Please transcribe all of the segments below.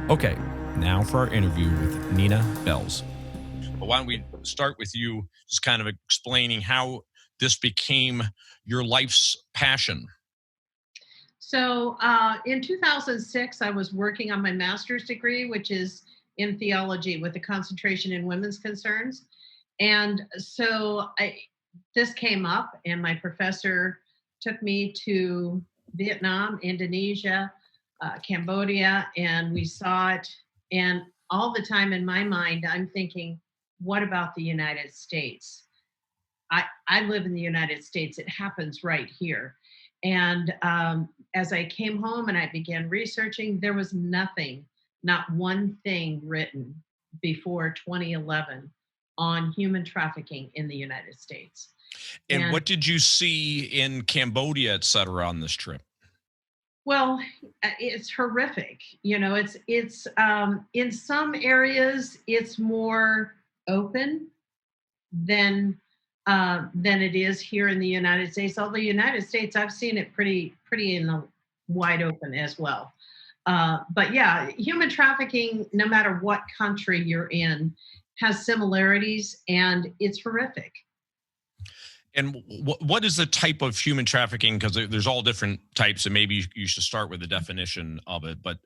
Okay, now for our interview with Nita Belles. But why don't we start with you just kind of explaining how this became your life's passion? So in 2006, I was working on my master's degree, which is in theology with a concentration in women's concerns. And this came up, and my professor took me to Vietnam, Indonesia, Cambodia, and we saw it. And all the time in my mind, I'm thinking, what about the United States? I live in the United States. It happens right here. And as I came home and I began researching, there was nothing, not one thing written before 2011 on human trafficking in the United States. And what did you see in Cambodia, et cetera, on this trip? Well, it's horrific. It's in some areas it's more open than it is here in the United States. Although the United States, I've seen it pretty in the wide open as well. But yeah, human trafficking, no matter what country you're in, has similarities, and it's horrific. And what is the type of human trafficking? Because there's all different types, and maybe you should start with the definition of it. But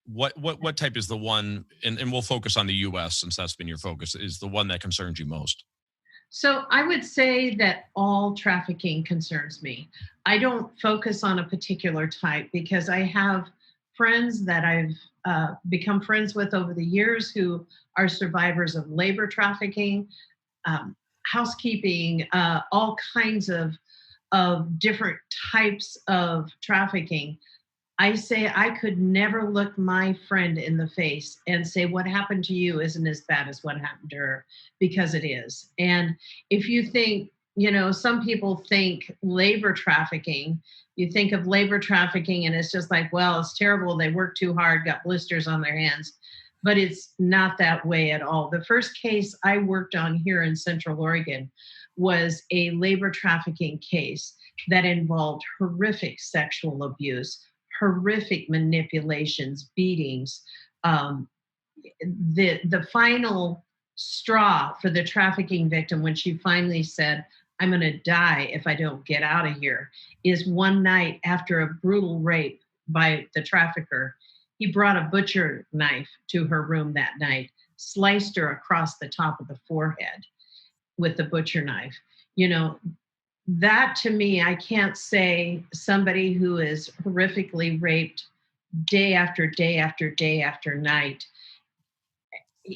what type is the one? And we'll focus on the U.S. since that's been your focus. Is the one that concerns you most? So I would say that all trafficking concerns me. I don't focus on a particular type because I have friends that I've become friends with over the years who are survivors of labor trafficking, housekeeping, all kinds of different types of trafficking. I say I could never look my friend in the face and say what happened to you isn't as bad as what happened to her, because it is. And if you think, some people think labor trafficking, you think of labor trafficking and it's just like, well, it's terrible. They worked too hard, got blisters on their hands. But it's not that way at all. The first case I worked on here in Central Oregon was a labor trafficking case that involved horrific sexual abuse, horrific manipulations, beatings. The final straw for the trafficking victim, when she finally said, "I'm going to die if I don't get out of here," is one night after a brutal rape by the trafficker. He brought a butcher knife to her room that night, sliced her across the top of the forehead with the butcher knife. That to me, I can't say somebody who is horrifically raped day after day after day after night.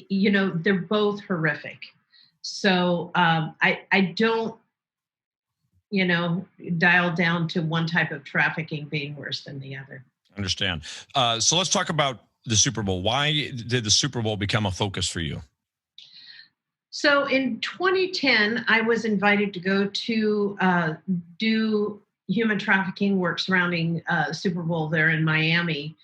They're both horrific. So I don't, dial down to one type of trafficking being worse than the other. Understand. So let's talk about the Super Bowl. Why did the Super Bowl become a focus for you? So in 2010, I was invited to go to do human trafficking work surrounding Super Bowl there in Miami.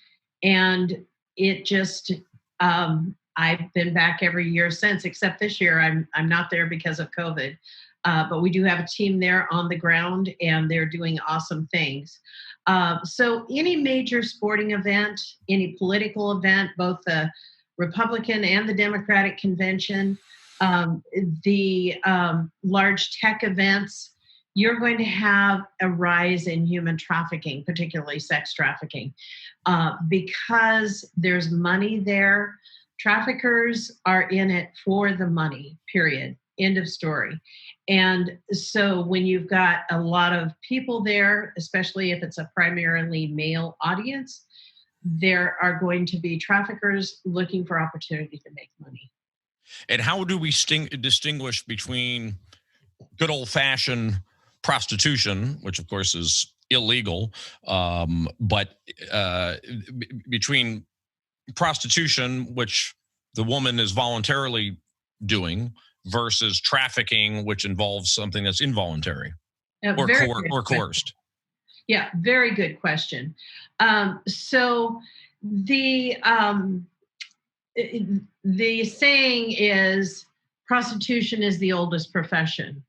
And it just, I've been back every year since, except this year I'm not there because of COVID. But we do have a team there on the ground, and they're doing awesome things. So any major sporting event, any political event, both the Republican and the Democratic convention, the large tech events, you're going to have a rise in human trafficking, particularly sex trafficking, because there's money there. Traffickers are in it for the money, period. End of story. And so when you've got a lot of people there, especially if it's a primarily male audience, there are going to be traffickers looking for opportunity to make money. And how do we distinguish between good old-fashioned prostitution, which of course is illegal, but between prostitution, which the woman is voluntarily doing, versus trafficking, which involves something that's involuntary or coerced? Yeah, very good question. So the saying is prostitution is the oldest profession.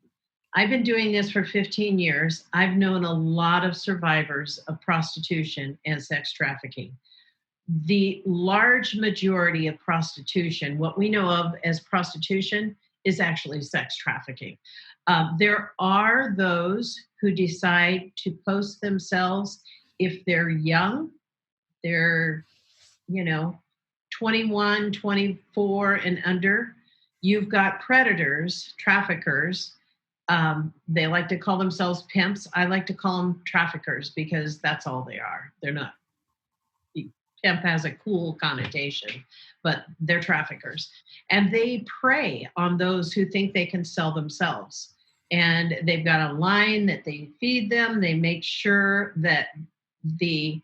I've been doing this for 15 years. I've known a lot of survivors of prostitution and sex trafficking. the large majority of prostitution, what we know of as prostitution, is actually sex trafficking. There are those who decide to post themselves if they're young, they're, you know, 21, 24 and under. You've got predators, traffickers. They like to call themselves pimps. I like to call them traffickers because that's all they are. They're not, pimp has a cool connotation, but they're traffickers. And they prey on those who think they can sell themselves. And they've got a line that they feed them. They make sure that the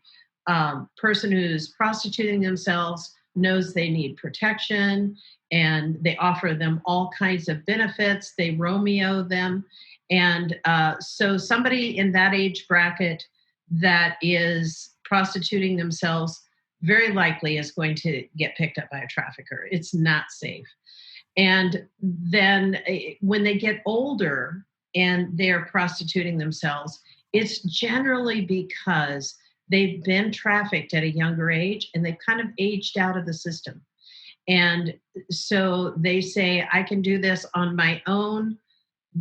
person who's prostituting themselves knows they need protection, and they offer them all kinds of benefits. They Romeo them. And so somebody in that age bracket that is prostituting themselves very likely is going to get picked up by a trafficker. It's not safe. And then when they get older and they're prostituting themselves, it's generally because they've been trafficked at a younger age and they've kind of aged out of the system. And so they say, I can do this on my own.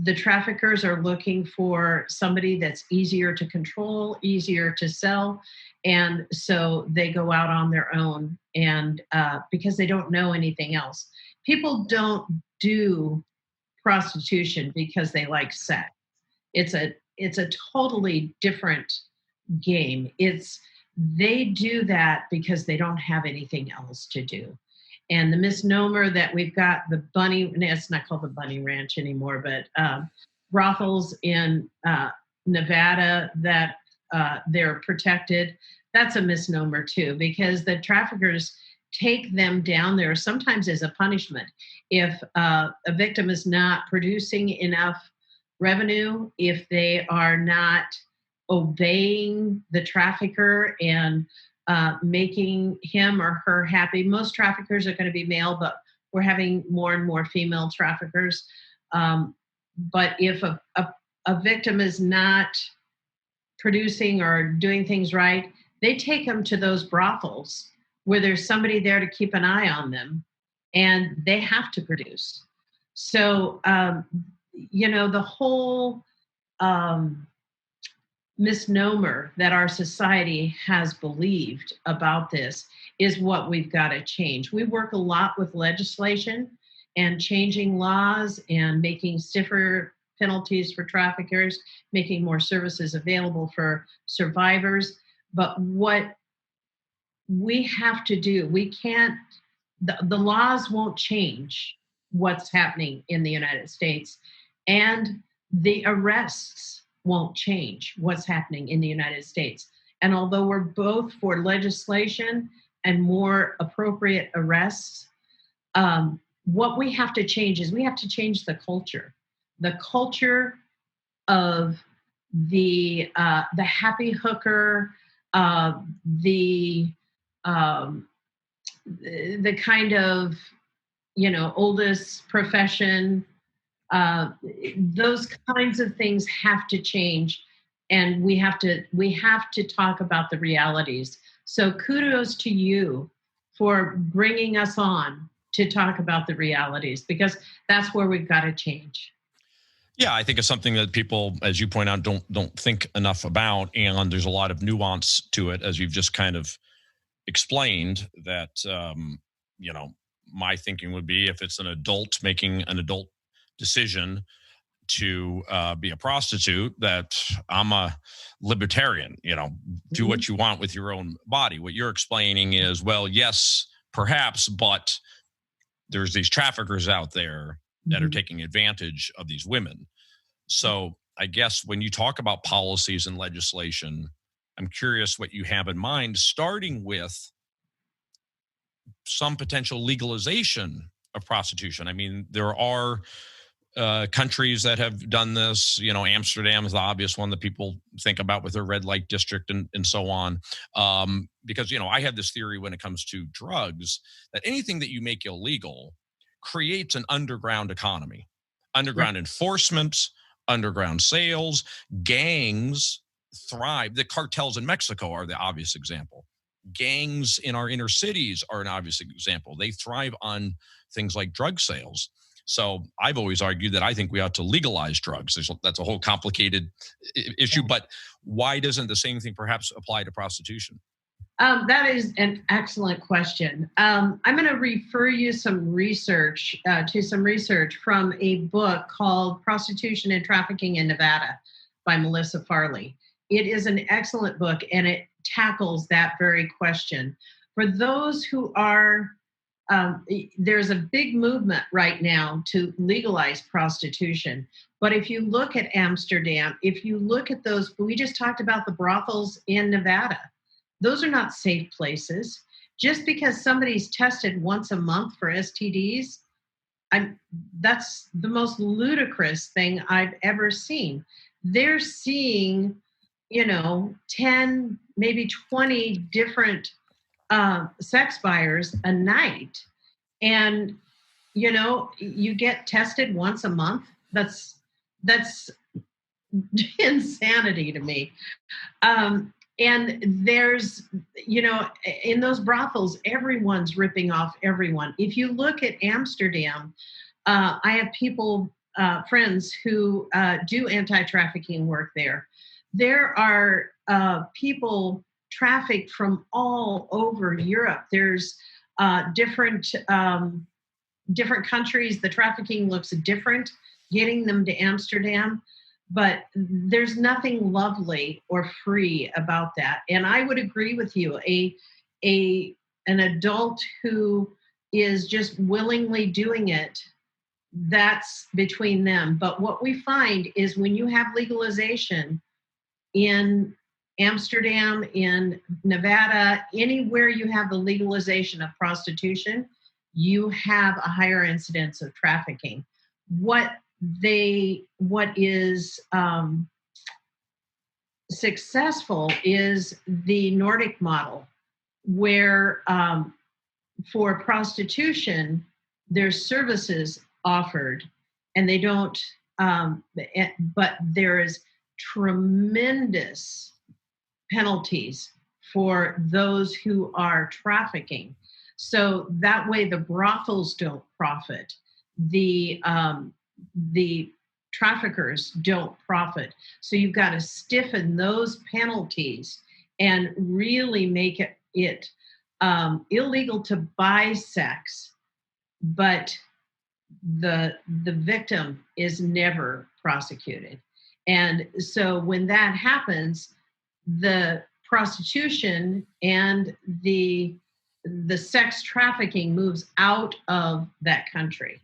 The traffickers are looking for somebody that's easier to control, easier to sell. And so they go out on their own, and because they don't know anything else. People don't do prostitution because they like sex. It's a totally different game. They do that because they don't have anything else to do. And the misnomer that we've got, the bunny, it's not called the Bunny Ranch anymore, but brothels in Nevada that they're protected, that's a misnomer too, because the traffickers take them down there sometimes as a punishment. If a victim is not producing enough revenue, if they are not obeying the trafficker and making him or her happy. Most traffickers are going to be male, but we're having more and more female traffickers. But if a victim is not producing or doing things right, they take them to those brothels where there's somebody there to keep an eye on them, and they have to produce. So, the whole misnomer that our society has believed about this is what we've got to change. We work a lot with legislation and changing laws and making stiffer penalties for traffickers, making more services available for survivors. But what we have to do, the laws won't change what's happening in the United States, and the arrests won't change what's happening in the United States. And although we're both for legislation and more appropriate arrests, what we have to change is we have to change the culture of the happy hooker, the kind of oldest profession. Those kinds of things have to change, and we have to talk about the realities. So kudos to you for bringing us on to talk about the realities, because that's where we've got to change. Yeah, I think it's something that people, as you point out, don't think enough about, and there's a lot of nuance to it, as you've just kind of explained. That my thinking would be, if it's an adult making an adult decision to be a prostitute, that I'm a libertarian. Do what you want with your own body. What you're explaining is, well, yes, perhaps, but there's these traffickers out there that are taking advantage of these women. So I guess when you talk about policies and legislation, I'm curious what you have in mind, starting with some potential legalization of prostitution. I mean, there are countries that have done this. Amsterdam is the obvious one that people think about with their red light district and so on. Because, I have this theory when it comes to drugs, that anything that you make illegal creates an underground economy, underground enforcement, underground sales, gangs thrive. The cartels in Mexico are the obvious example. gangs in our inner cities are an obvious example. They thrive on things like drug sales. So I've always argued that I think we ought to legalize drugs. That's a whole complicated issue, but why doesn't the same thing perhaps apply to prostitution? That is an excellent question. I'm going to refer you some research to some research from a book called Prostitution and Trafficking in Nevada by Melissa Farley. It is an excellent book, and it tackles that very question. For those who are, there's a big movement right now to legalize prostitution. But if you look at Amsterdam, if you look at those, we just talked about the brothels in Nevada. Those are not safe places. Just because somebody's tested once a month for STDs, that's the most ludicrous thing I've ever seen. They're seeing, 10, maybe 20 different sex buyers a night. And, you get tested once a month. That's insanity to me. And there's, in those brothels, everyone's ripping off everyone. If you look at Amsterdam, I have people, friends who do anti-trafficking work there. There are people trafficked from all over Europe. There's different countries. The trafficking looks different, getting them to Amsterdam. But there's nothing lovely or free about that. And I would agree with you. An adult who is just willingly doing it, that's between them. But what we find is when you have legalization in Amsterdam, in Nevada, anywhere you have the legalization of prostitution, you have a higher incidence of trafficking. What is successful is the Nordic model, where for prostitution, there's services offered, and they don't, but there is tremendous penalties for those who are trafficking. So that way the brothels don't profit. The traffickers don't profit. So you've got to stiffen those penalties and really make it illegal to buy sex, but the victim is never prosecuted. And so when that happens, the prostitution and the sex trafficking moves out of that country.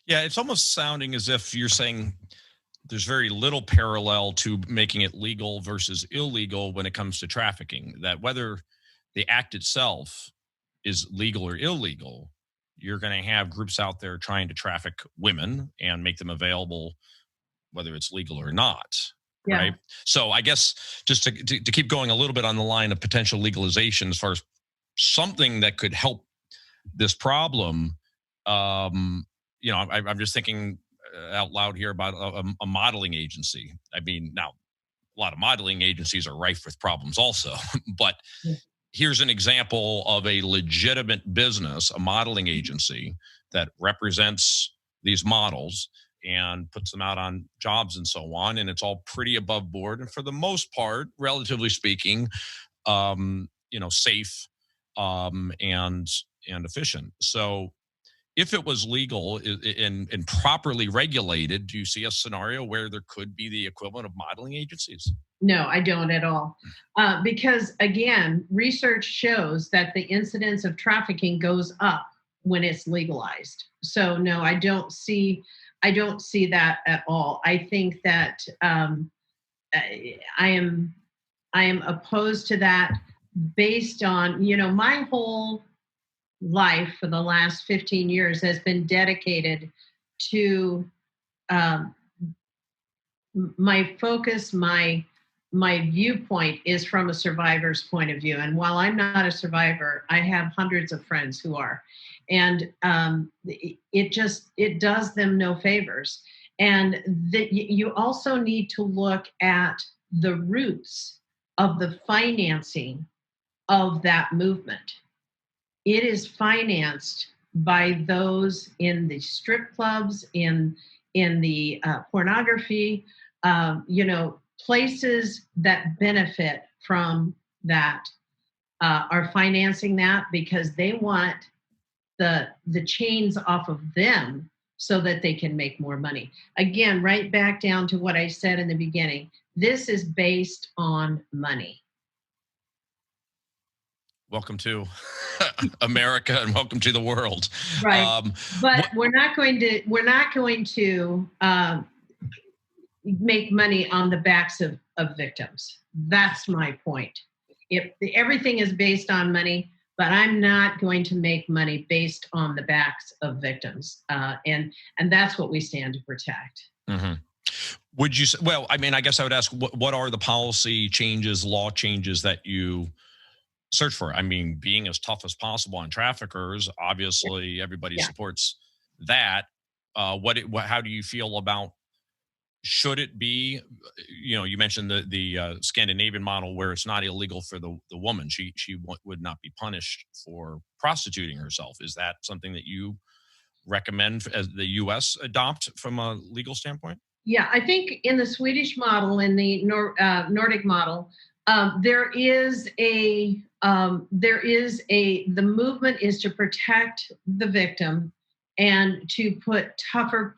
Yeah, it's almost sounding as if you're saying there's very little parallel to making it legal versus illegal when it comes to trafficking, that whether the act itself is legal or illegal, you're going to have groups out there trying to traffic women and make them available, whether it's legal or not. Yeah. Right. So I guess just to keep going a little bit on the line of potential legalization as far as something that could help this problem, I'm just thinking out loud here about a modeling agency. I mean, now a lot of modeling agencies are rife with problems also, but here's an example of a legitimate business, a modeling agency that represents these models and puts them out on jobs and so on. And it's all pretty above board. And for the most part, relatively speaking, safe and efficient. So if it was legal and properly regulated, do you see a scenario where there could be the equivalent of modeling agencies? No, I don't at all. Because again, research shows that the incidence of trafficking goes up when it's legalized. So no, I don't see that at all. I think that I am opposed to that based on, my whole life for the last 15 years has been dedicated to my focus, my viewpoint is from a survivor's point of view. And while I'm not a survivor, I have hundreds of friends who are. And it does them no favors. And you also need to look at the roots of the financing of that movement. It is financed by those in the strip clubs, in the pornography, places that benefit from that are financing that because they want the chains off of them so that they can make more money. Again, right back down to what I said in the beginning. This is based on money. Welcome to America and welcome to the world. Right. But we're not going to make money on the backs of victims. That's my point. If everything is based on money, but I'm not going to make money based on the backs of victims. And that's what we stand to protect. Mm-hmm. Would you say, well, I mean, I guess I would ask, what are the policy changes, law changes that you search for? I mean, being as tough as possible on traffickers, obviously everybody supports that. How do you feel about, should it be, you mentioned the Scandinavian model where it's not illegal for the woman. She would not be punished for prostituting herself. Is that something that you recommend as the U.S. adopt from a legal standpoint? Yeah, I think in the Swedish model, in the Nordic model, the movement is to protect the victim and to put tougher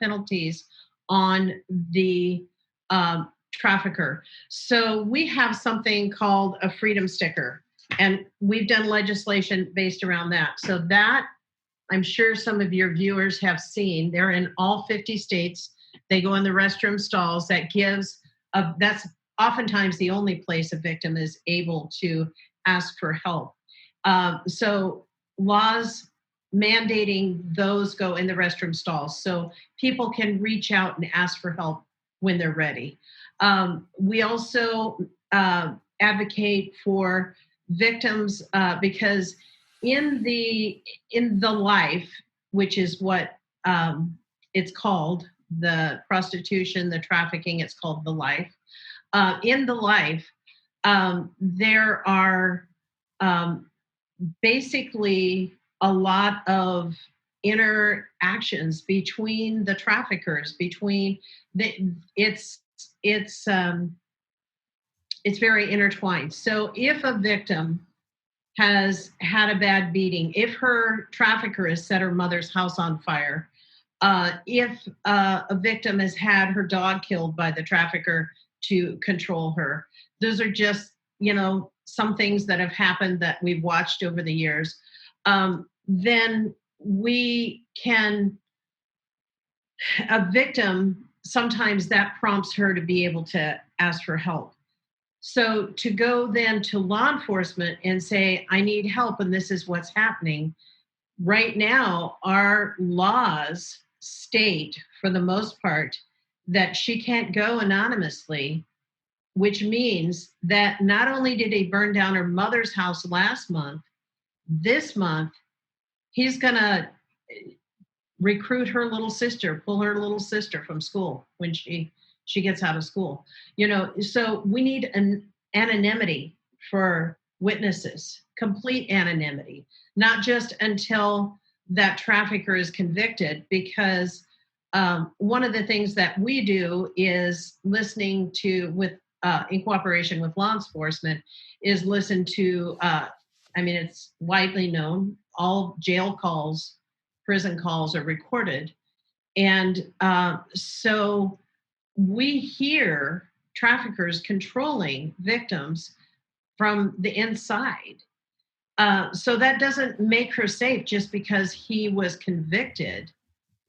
penalties on the trafficker. So we have something called a freedom sticker, and we've done legislation based around that. So that, I'm sure some of your viewers have seen. They're in all 50 states. They go in the restroom stalls. That's oftentimes the only place a victim is able to ask for help. So laws mandating those go in the restroom stalls so people can reach out and ask for help when they're ready. We also advocate for victims because in the life, which is what it's called, the prostitution, the trafficking, it's called the life. In the life, there are basically a lot of interactions between the traffickers, it's very intertwined. So if a victim has had a bad beating, if her trafficker has set her mother's house on fire, if a victim has had her dog killed by the trafficker to control her, those are just, some things that have happened that we've watched over the years. Then a victim, sometimes that prompts her to be able to ask for help. So to go then to law enforcement and say, I need help and this is what's happening. Right now, our laws state, for the most part, that she can't go anonymously, which means that not only did he burn down her mother's house last month, this month, he's going to recruit her little sister, pull her little sister from school when she gets out of school. So we need an anonymity for witnesses, complete anonymity, not just until that trafficker is convicted, because one of the things that we do is listening to, in cooperation with law enforcement, is listen to, it's widely known, all jail calls, prison calls are recorded. And so we hear traffickers controlling victims from the inside. So that doesn't make her safe just because he was convicted.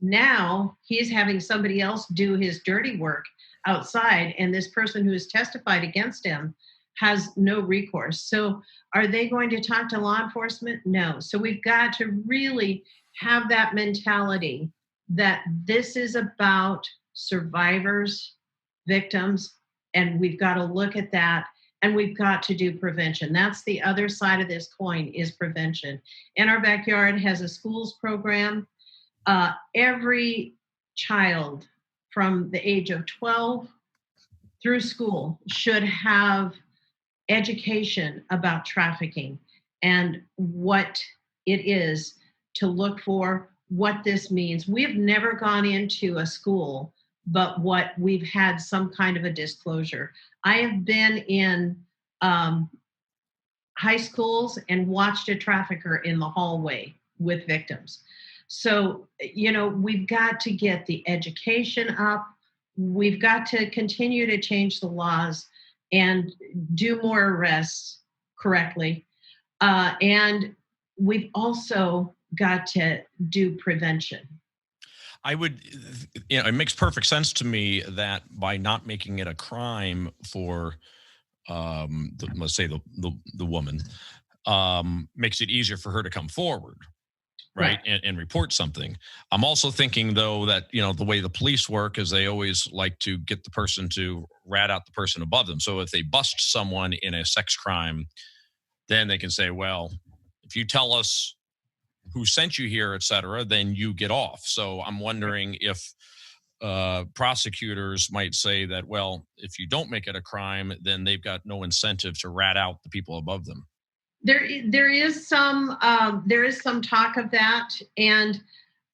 Now he's having somebody else do his dirty work outside, and this person who has testified against him has no recourse. So are they going to talk to law enforcement? No. So we've got to really have that mentality that this is about survivors, victims, and we've got to look at that, and we've got to do prevention. That's the other side of this coin, is prevention. In our backyard has a schools program. Every child from the age of 12 through school should have education about trafficking and what it is to look for, what this means. We've never gone into a school, but what we've had some kind of a disclosure. I have been in high schools and watched a trafficker in the hallway with victims. So, we've got to get the education up. We've got to continue to change the laws and do more arrests correctly. And we've also got to do prevention. I would, it makes perfect sense to me that by not making it a crime for, let's say the woman, makes it easier for her to come forward, right? And report something. I'm also thinking though that, the way the police work is they always like to get the person to rat out the person above them. So if they bust someone in a sex crime, then they can say, well, if you tell us who sent you here, et cetera, then you get off. So I'm wondering if prosecutors might say that, well, if you don't make it a crime, then they've got no incentive to rat out the people above them. There is some talk of that, and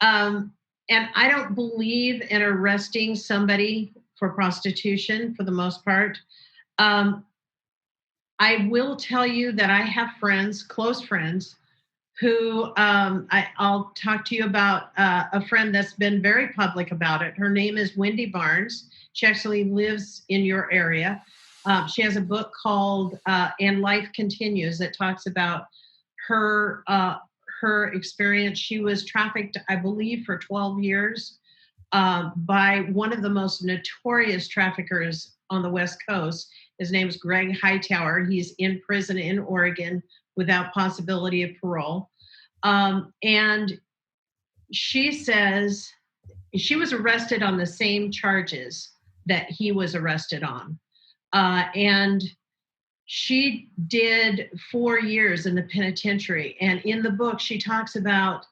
I don't believe in arresting somebody for prostitution for the most part. I will tell you that I have friends, close friends, who I'll talk to you about a friend that's been very public about it. Her name is Wendy Barnes. She actually lives in your area. She has a book called And Life Continues that talks about her experience. She was trafficked, I believe, for 12 years by one of the most notorious traffickers on the West Coast. His name is Greg Hightower. He's in prison in Oregon without possibility of parole. And she says she was arrested on the same charges that he was arrested on. And she did 4 years in the penitentiary. And in the book, she talks about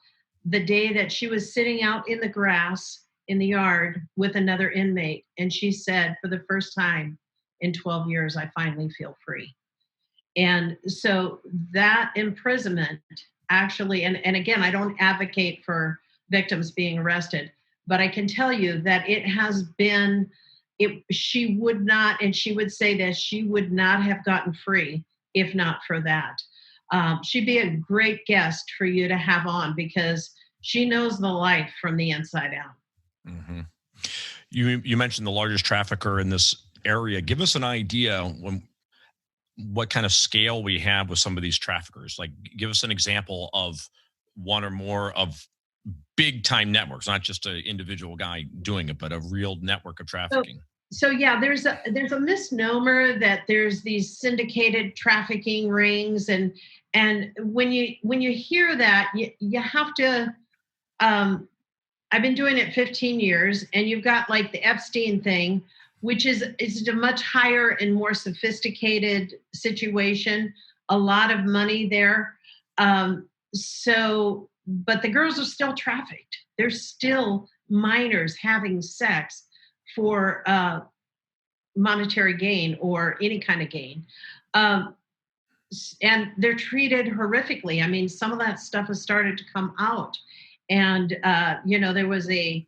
the day that she was sitting out in the grass in the yard with another inmate. And she said, for the first time in 12 years, I finally feel free. And so that imprisonment actually, and again, I don't advocate for victims being arrested, but I can tell you that it has been, she would not, and she would say that she would not have gotten free if not for that. She'd be a great guest for you to have on because she knows the life from the inside out. Mm-hmm. You mentioned the largest trafficker in this area. Give us an idea what kind of scale we have with some of these traffickers. Like, give us an example of one or more of big time networks, not just an individual guy doing it, but a real network of trafficking. So yeah, there's a misnomer that there's these syndicated trafficking rings, and when you hear that, you have to. I've been doing it 15 years, and you've got like the Epstein thing, which is a much higher and more sophisticated situation. A lot of money there. But the girls are still trafficked. They're still minors having sex for monetary gain or any kind of gain. And they're treated horrifically. I mean, some of that stuff has started to come out. And, there was a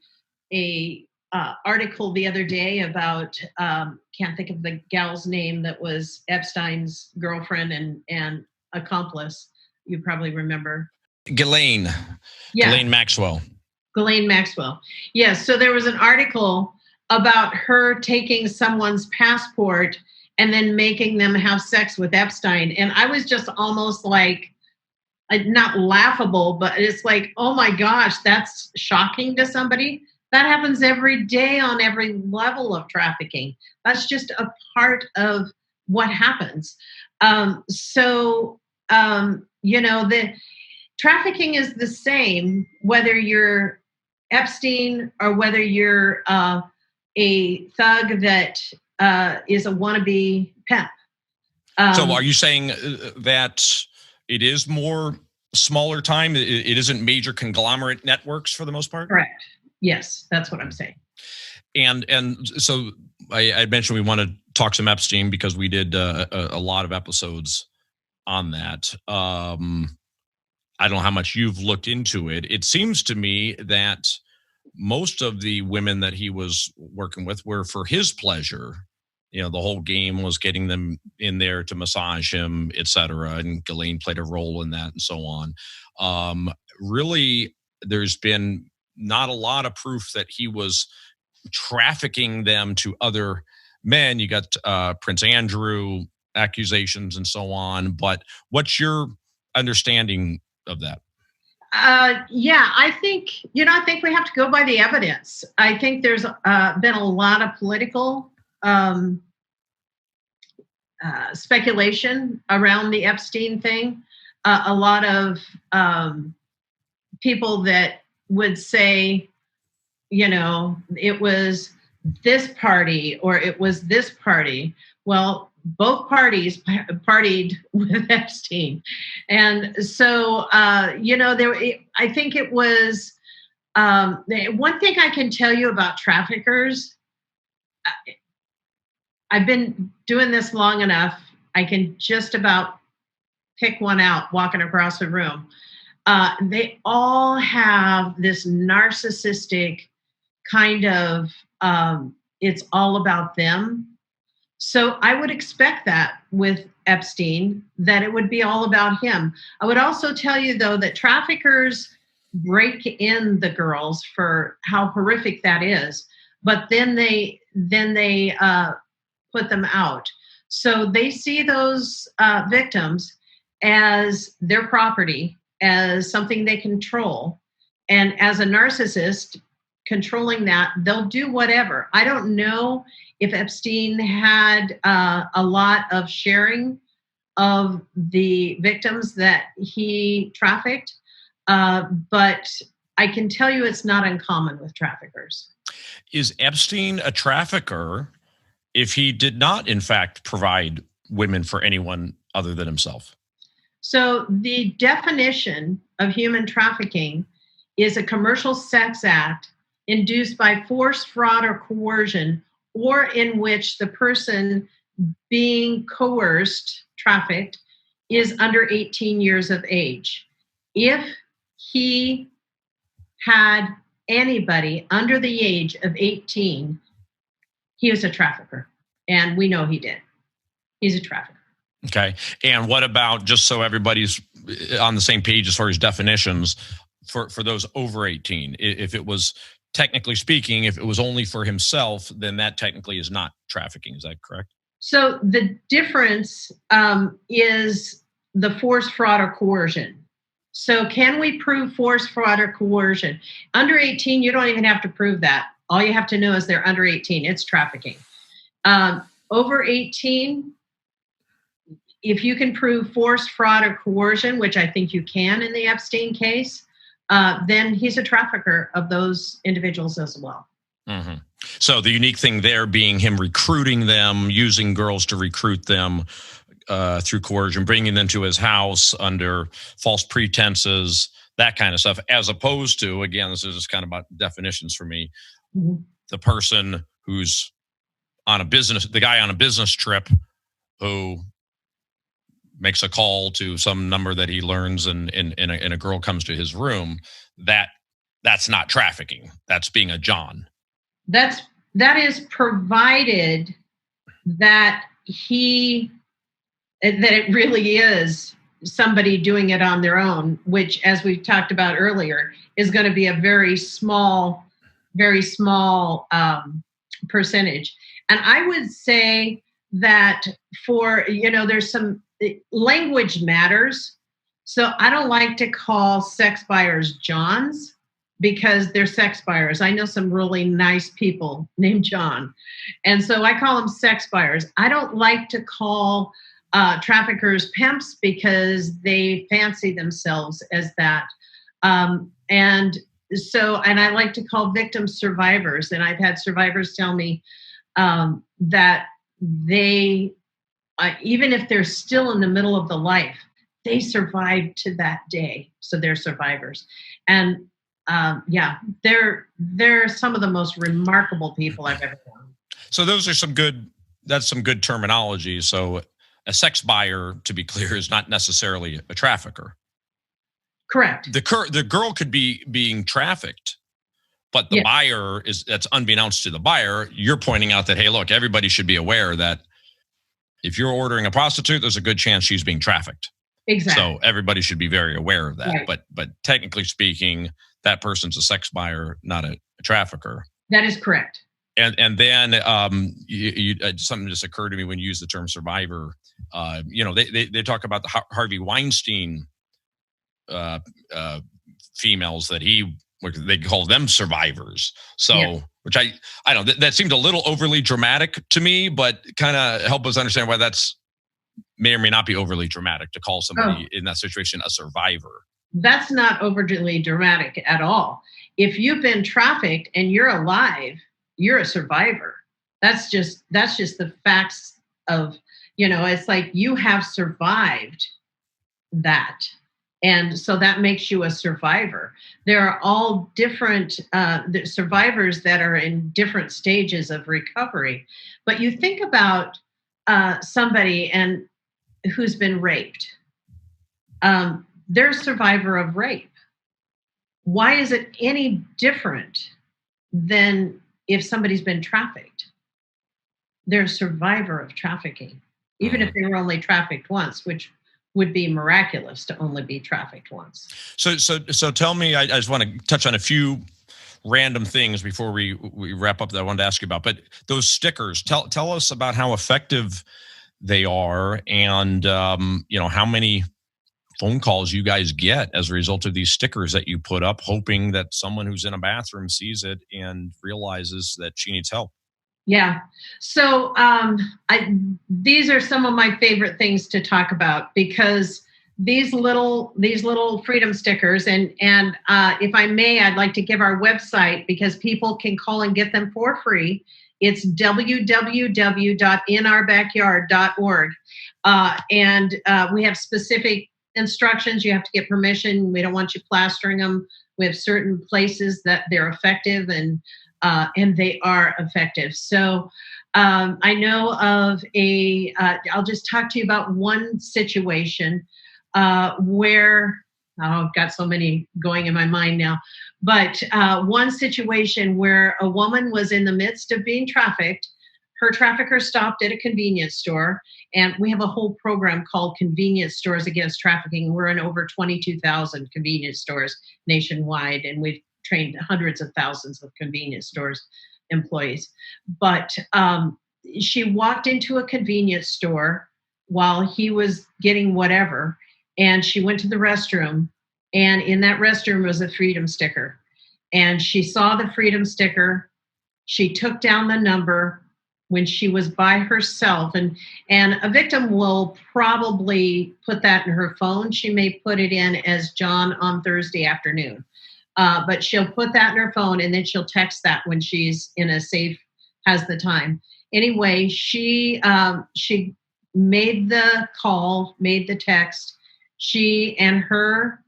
article the other day about, can't think of the gal's name that was Epstein's girlfriend and accomplice. You probably remember. Ghislaine Maxwell. Ghislaine Maxwell. Yes. So there was an article about her taking someone's passport and then making them have sex with Epstein. And I was just almost like, not laughable, but it's like, oh my gosh, that's shocking to somebody. That happens every day on every level of trafficking. That's just a part of what happens. The trafficking is the same, whether you're Epstein or whether you're a thug that is a wannabe pimp. So are you saying that it is more smaller time? It isn't major conglomerate networks for the most part? Correct. Yes, that's what I'm saying. And so I mentioned we want to talk some Epstein because we did a lot of episodes on that. I don't know how much you've looked into it. It seems to me that most of the women that he was working with were for his pleasure. You know, the whole game was getting them in there to massage him, etc. And Ghislaine played a role in that and so on. Really, there's been not a lot of proof that he was trafficking them to other men. You got Prince Andrew accusations and so on. But what's your understanding of that? Yeah, I think we have to go by the evidence. I think there's been a lot of political speculation around the Epstein thing. A lot of people that would say, it was this party or it was this party. Well, both parties partied with Epstein. And so, I think it was, one thing I can tell you about traffickers, I've been doing this long enough, I can just about pick one out walking across the room. They all have this narcissistic kind of, it's all about them. So I would expect that with Epstein, that it would be all about him. I would also tell you, though, that traffickers break in the girls for how horrific that is, but then they put them out. So they see those victims as their property, as something they control. And as a narcissist, controlling that, they'll do whatever. I don't know if Epstein had a lot of sharing of the victims that he trafficked, but I can tell you it's not uncommon with traffickers. Is Epstein a trafficker if he did not, in fact, provide women for anyone other than himself? So the definition of human trafficking is a commercial sex act induced by force, fraud, or coercion, or in which the person being coerced, trafficked, is under 18 years of age. If he had anybody under the age of 18, he was a trafficker. And we know he did. He's a trafficker. Okay. And what about, just so everybody's on the same page as far as definitions, for those over 18, if it was, technically speaking, if it was only for himself, then that technically is not trafficking. Is that correct? So the difference is the force, fraud, or coercion. So can we prove force, fraud, or coercion? Under 18, you don't even have to prove that. All you have to know is they're under 18. It's trafficking. Over 18, if you can prove force, fraud, or coercion, which I think you can in the Epstein case, then he's a trafficker of those individuals as well. Mm-hmm. So the unique thing there being him recruiting them, using girls to recruit them through coercion, bringing them to his house under false pretenses, that kind of stuff, as opposed to, again, this is just kind of about definitions for me, the person who's the guy on a business trip who makes a call to some number that he learns and a girl comes to his room, that's not trafficking. That's being a John. That is provided that it really is somebody doing it on their own, which, as we talked about earlier, is going to be a very small percentage. And I would say that there's some language matters. So I don't like to call sex buyers Johns because they're sex buyers. I know some really nice people named John. And so I call them sex buyers. I don't like to call traffickers pimps because they fancy themselves as that. And I like to call victims survivors. And I've had survivors tell me that they, even if they're still in the middle of the life, they survived to that day. So they're survivors. And they're some of the most remarkable people I've ever known. So those are that's some good terminology. So a sex buyer, to be clear, is not necessarily a trafficker. Correct. The girl could be being trafficked, but the buyer that's unbeknownst to the buyer. You're pointing out that, hey, look, everybody should be aware that if you're ordering a prostitute, there's a good chance she's being trafficked. Exactly. So everybody should be very aware of that. Right. But technically speaking, that person's a sex buyer, not a trafficker. That is correct. And then something just occurred to me when you use the term survivor. They talk about the Harvey Weinstein females that they call them survivors. So, which I don't know, that seemed a little overly dramatic to me, but kind of help us understand why that's may or may not be overly dramatic to call somebody in that situation a survivor. That's not overly dramatic at all. If you've been trafficked and you're alive, you're a survivor. That's just the facts of, it's like you have survived that. And so that makes you a survivor. There are all different survivors that are in different stages of recovery. But you think about somebody who's been raped. They're a survivor of rape. Why is it any different than if somebody's been trafficked? They're a survivor of trafficking, even if they were only trafficked once, which would be miraculous to only be trafficked once. So tell me, I just want to touch on a few random things before we wrap up that I wanted to ask you about. But those stickers, tell us about how effective they are, and how many phone calls you guys get as a result of these stickers that you put up, hoping that someone who's in a bathroom sees it and realizes that she needs help. Yeah. So these are some of my favorite things to talk about, because these little freedom stickers, and if I may, I'd like to give our website, because people can call and get them for free. It's www.inourbackyard.org. And we have specific instructions. You have to get permission. We don't want you plastering them. We have certain places that they're effective, and they are effective. So I know of I'll just talk to you about one situation where, I've got so many going in my mind now, but one situation where a woman was in the midst of being trafficked. Her trafficker stopped at a convenience store, and we have a whole program called Convenience Stores Against Trafficking. We're in over 22,000 convenience stores nationwide, and we've trained hundreds of thousands of convenience stores employees. But she walked into a convenience store while he was getting whatever, and she went to the restroom, and in that restroom was a freedom sticker. And she saw the freedom sticker. She took down the number when she was by herself, and a victim will probably put that in her phone. She may put it in as John on Thursday afternoon. But she'll put that in her phone, and then she'll text that when she's in a safe, has the time. Anyway, she made the call, made the text. She and her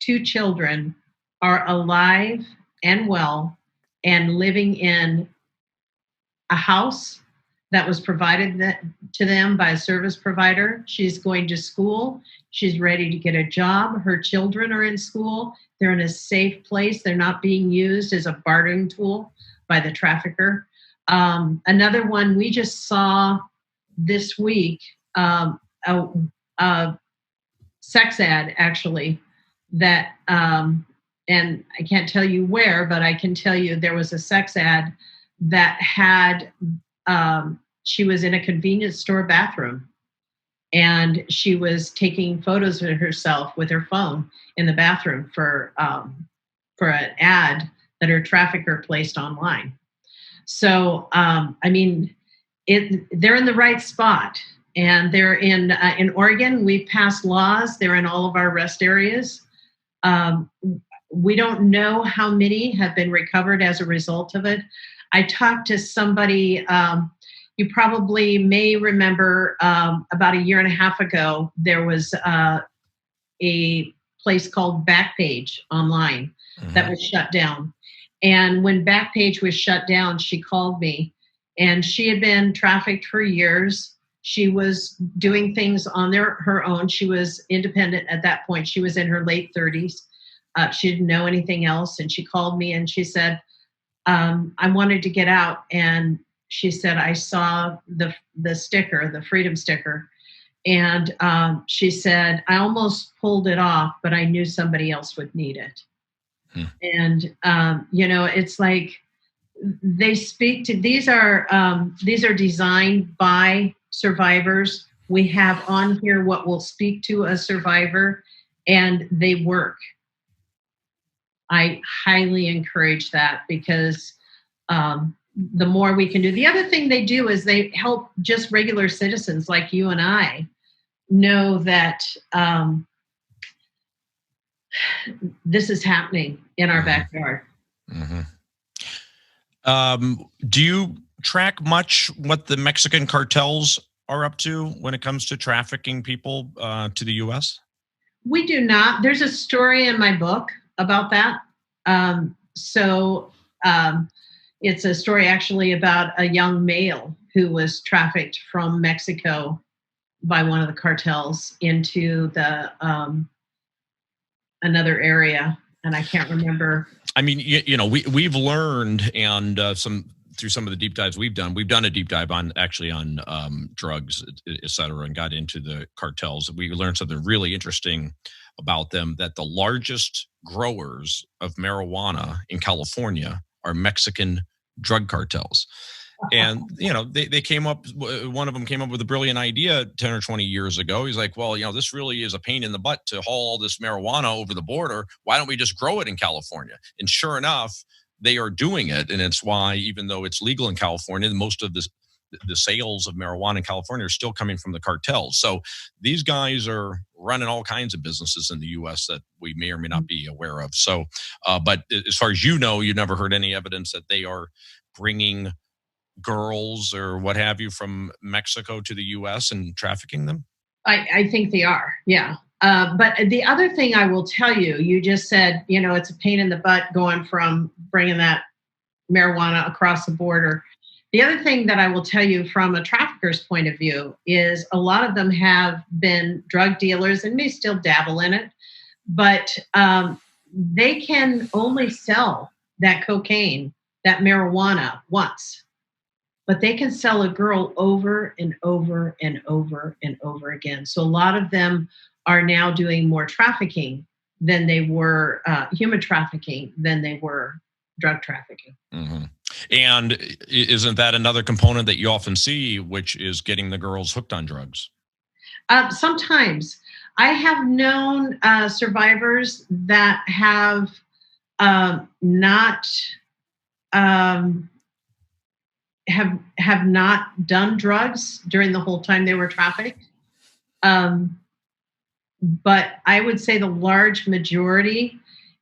2 children are alive and well and living in a house that was provided to them by a service provider. She's going to school. She's ready to get a job. Her children are in school. They're in a safe place. They're not being used as a bartering tool by the trafficker. Another one we just saw this week, a sex ad, actually, that, and I can't tell you where, but I can tell you there was a sex ad that had, she was in a convenience store bathroom, and she was taking photos of herself with her phone in the bathroom for an ad that her trafficker placed online. So, they're in the right spot, and they're in Oregon. We've passed laws. They're in all of our rest areas. We don't know how many have been recovered as a result of it. I talked to somebody, you probably may remember, about a year and a half ago, there was a place called Backpage online that was shut down. And when Backpage was shut down, she called me, and she had been trafficked for years. She was doing things on her own. She was independent at that point. She was in her late 30s. She didn't know anything else. And she called me and she said, I wanted to get out. And she said, I saw the sticker, the freedom sticker. And she said, I almost pulled it off, but I knew somebody else would need it. And, it's like they speak to, these are designed by survivors. We have on here what will speak to a survivor, and they work. I highly encourage that because the more we can do. The other thing they do is they help just regular citizens like you and I know that this is happening in our backyard. Mm-hmm. Do you track much what the Mexican cartels are up to when it comes to trafficking people to the U.S.? We do not. There's a story in my book about that. It's a story actually about a young male who was trafficked from Mexico by one of the cartels into the another area, and I can't remember. I mean, we've learned, and through some of the deep dives we've done a deep dive on drugs, et cetera, and got into the cartels. We learned something really interesting about them, that the largest growers of marijuana in California are Mexican drug cartels. And, they came up, one of them came up with a brilliant idea 10 or 20 years ago. He's like, well, this really is a pain in the butt to haul all this marijuana over the border. Why don't we just grow it in California? And sure enough, they are doing it. And it's why, even though it's legal in California, most of the sales of marijuana in California are still coming from the cartels. So these guys are running all kinds of businesses in the U.S. that we may or may not be aware of. So, but as far as you never heard any evidence that they are bringing girls or what have you from Mexico to the U.S. and trafficking them? I think they are, yeah. But the other thing I will tell you, you just said, it's a pain in the butt going from bringing that marijuana across the border. The other thing that I will tell you from a trafficker's point of view is a lot of them have been drug dealers and may still dabble in it, but they can only sell that cocaine, that marijuana once. But they can sell a girl over and over and over and over again. So a lot of them are now doing more trafficking than they were human trafficking than they were drug trafficking. Mm-hmm. And isn't that another component that you often see, which is getting the girls hooked on drugs? Sometimes. I have known survivors that have not done drugs during the whole time they were trafficked. But I would say the large majority,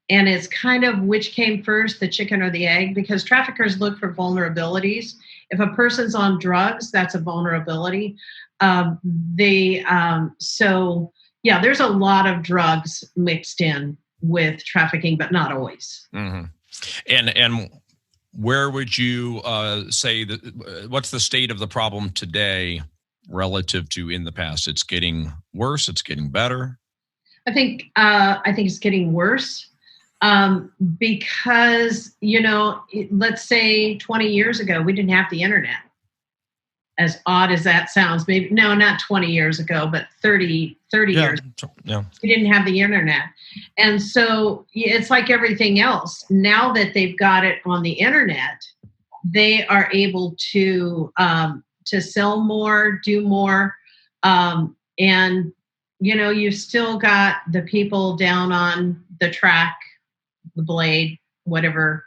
and it's kind of which came first, the chicken or the egg, because traffickers look for vulnerabilities. If a person's on drugs, that's a vulnerability. There's a lot of drugs mixed in with trafficking, but not always. Mm-hmm. And where would you say that? What's the state of the problem today relative to in the past? It's getting worse. It's getting better. I think it's getting worse because let's say 20 years ago we didn't have the internet. As odd as that sounds, maybe no, not 20 years ago, but 30 years ago. Yeah. We didn't have the internet. And so it's like everything else. Now that they've got it on the internet, they are able to sell more, do more. And, you've still got the people down on the track, the blade, whatever.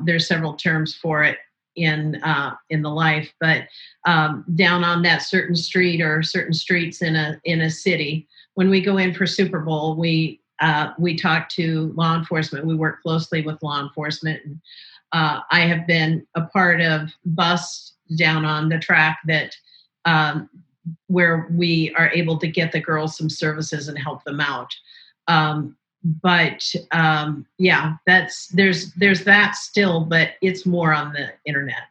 There's several terms for it in the life, but down on that certain street or certain streets in a city. When we go in for Super Bowl, we talk to law enforcement. We work closely with law enforcement. And, I have been a part of busts down on the track that where we are able to get the girls some services and help them out. There's that still, but it's more on the internet.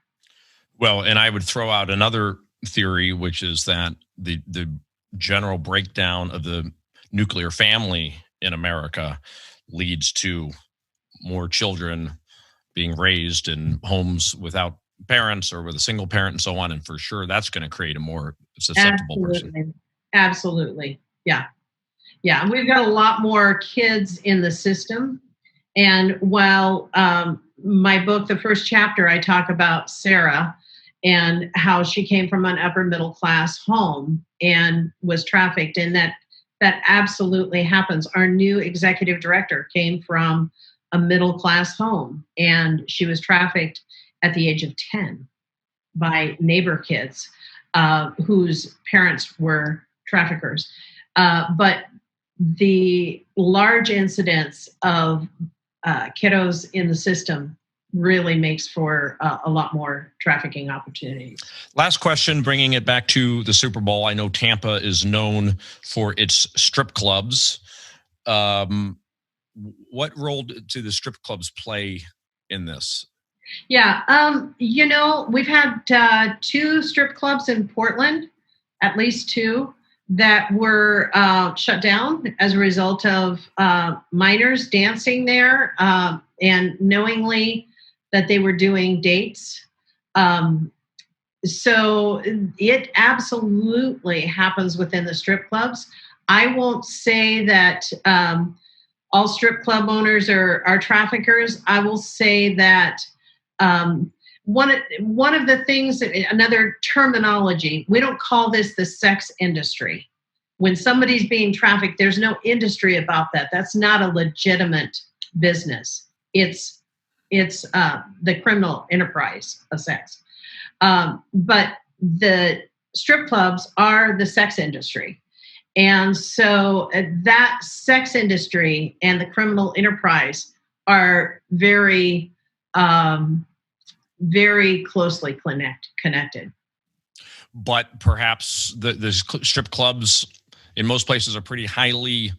Well, and I would throw out another theory, which is that the general breakdown of the nuclear family in America leads to more children being raised in homes without parents or with a single parent and so on. And for sure, that's going to create a more susceptible person. Absolutely. Yeah. Yeah. We've got a lot more kids in the system. And while my book, the first chapter, I talk about Sarah and how she came from an upper middle class home and was trafficked, and that absolutely happens. Our new executive director came from a middle class home, and she was trafficked at the age of 10 by neighbor kids whose parents were traffickers. But the large incidence of kiddos in the system really makes for a lot more trafficking opportunities. Last question, bringing it back to the Super Bowl. I know Tampa is known for its strip clubs. What role do the strip clubs play in this? Yeah, we've had 2 strip clubs in Portland, at least 2, that were shut down as a result of minors dancing there and knowingly that they were doing dates. So it absolutely happens within the strip clubs. I won't say that all strip club owners are traffickers. I will say that one of the things, another terminology, we don't call this the sex industry. When somebody's being trafficked, there's no industry about that. That's not a legitimate business. It's the criminal enterprise of sex. But the strip clubs are the sex industry. And so that sex industry and the criminal enterprise are very, very closely connected. But perhaps the strip clubs in most places are pretty highly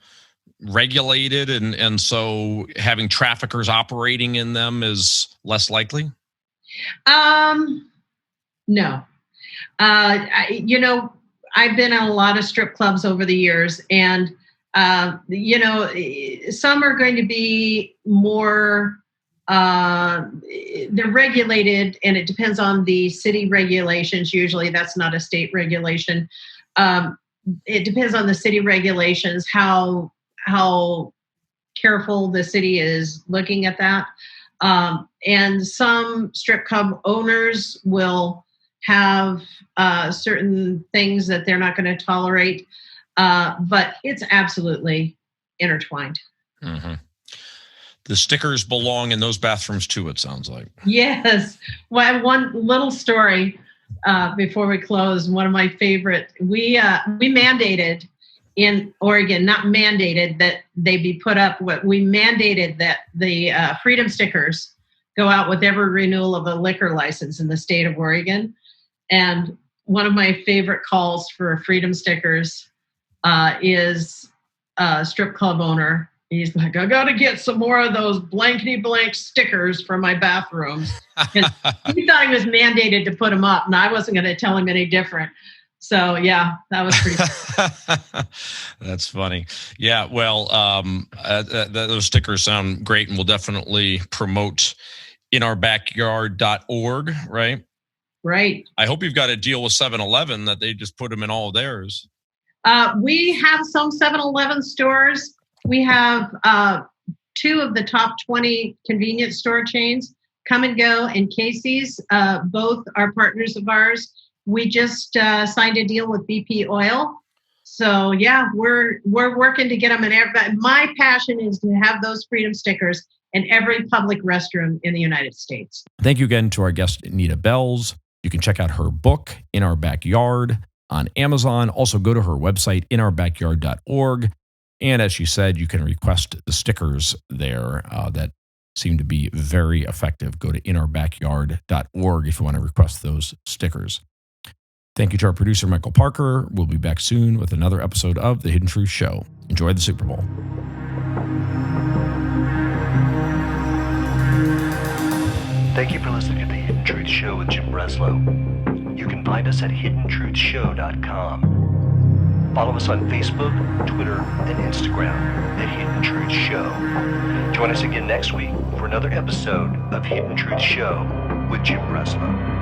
regulated, and so having traffickers operating in them is less likely? No. I've been in a lot of strip clubs over the years, and some are going to be more they're regulated, and it depends on the city regulations. Usually that's not a state regulation. It depends on the city regulations, how careful the city is looking at that. And some strip club owners will have certain things that they're not going to tolerate, but it's absolutely intertwined. Mm-hmm. The stickers belong in those bathrooms too, it sounds like. Yes. Well, one little story before we close. One of my favorite. We mandated in Oregon, not mandated that they be put up. We mandated that the freedom stickers go out with every renewal of a liquor license in the state of Oregon. And one of my favorite calls for freedom stickers is a strip club owner. He's like, I got to get some more of those blankety blank stickers for my bathrooms. And he thought he was mandated to put them up, and I wasn't going to tell him any different. So, yeah, that was pretty funny. That's funny. Yeah, well, those stickers sound great, and we'll definitely promote inourbackyard.org, right? Right. I hope you've got a deal with 7-Eleven that they just put them in all of theirs. We have some 7-Eleven stores. We have 2 of the top 20 convenience store chains, Come and Go and Casey's. Both are partners of ours. We just signed a deal with BP Oil. So yeah, we're working to get them in everybody. My passion is to have those freedom stickers in every public restroom in the United States. Thank you again to our guest, Nita Belles. You can check out her book, In Our Backyard, on Amazon. Also go to her website, inourbackyard.org. And as she said, you can request the stickers there that seem to be very effective. Go to inourbackyard.org if you want to request those stickers. Thank you to our producer, Michael Parker. We'll be back soon with another episode of The Hidden Truth Show. Enjoy the Super Bowl. Thank you for listening to The Hidden Hidden Truth Show with Jim Breslow. You can find us at hiddentruthshow.com. Follow us on Facebook, Twitter, and Instagram at Hidden Truth Show. Join us again next week for another episode of Hidden Truth Show with Jim Breslow.